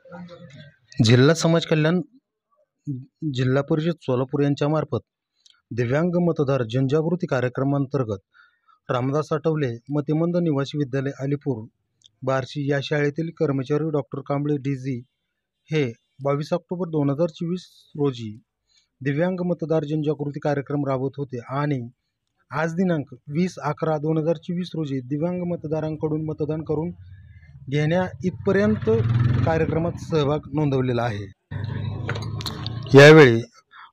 जिल्हा समाज कल्याण जिल्हा परिषद सोलापूर यांच्या मार्फत दिव्यांग मतदार जनजागृती कार्यक्रमांतर्गत रामदास आठवले मतिमंद निवासी विद्यालय अलीपूर बार्शी या शाळेतील कर्मचारी डॉक्टर कांबळे DG हे 22 ऑक्टोबर 2024 रोजी दिव्यांग मतदार जनजागृती कार्यक्रम राबवत होते आणि आज दिनांक 20/11/2024 रोजी दिव्यांग मतदारांकडून मतदान करून घेण्या इथपर्यंत कार्यक्रमात सहभाग नोंदवलेला आहे। यावेळी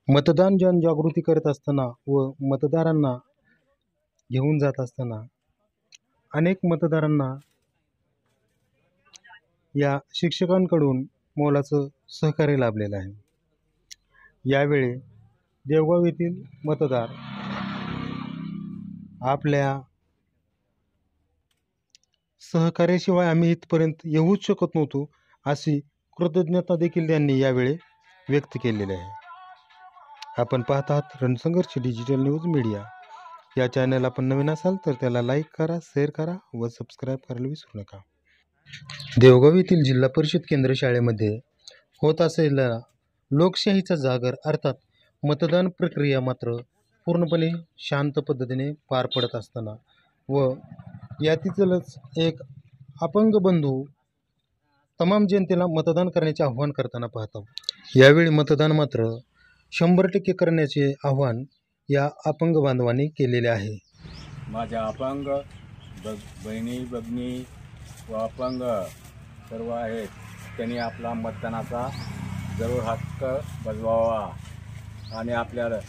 मतदान जनजागृती करत असताना व मतदारांना घेऊन जात असताना अनेक मतदारांना या शिक्षकांकडून मोलाचं सहकार्य लाभलेलं आहे। यावेळी देवगाव येथील मतदार आपल्या सहकार्याशिवाय आम्ही इथपर्यंत येऊच शकत नव्हतो अशी कृतज्ञता देखील त्यांनी यावेळी व्यक्त केलेली आहे। आपण पाहत आहात रणसंघर्ष डिजिटल न्यूज मीडिया। या चॅनल आपण नवीन असाल तर त्याला लाईक करा, शेअर करा व सबस्क्राईब करायला विसरू नका। देवगाव येथील जिल्हा परिषद केंद्र शाळेमध्ये होत असलेला लोकशाहीचा जागर अर्थात मतदान प्रक्रिया मात्र पूर्णपणे शांत पद्धतीने पार पडत असताना व यातीलच एक अपंग बंधू तमाम जनतेला मतदान करण्याचे आव्हान करताना पाहतो। यावेळी मतदान मात्र 100% करण्याचे आव्हान या अपंग बांधवांनी केलेले आहे। माझ्या अपंग बहिणी भगिनी व अपंग सर्व आहेत, त्यांनी आपला मतदानाचा जरूर हक्क बजवावा आणि आपल्याला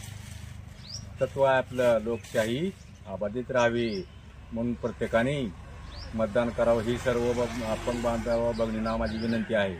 तत्व आपलं लोकशाही अबाधित राहावी म्हणून प्रत्येकाने मतदान करावं ही सर्व अपंग बांधव भगिनींना माझी विनंती आहे।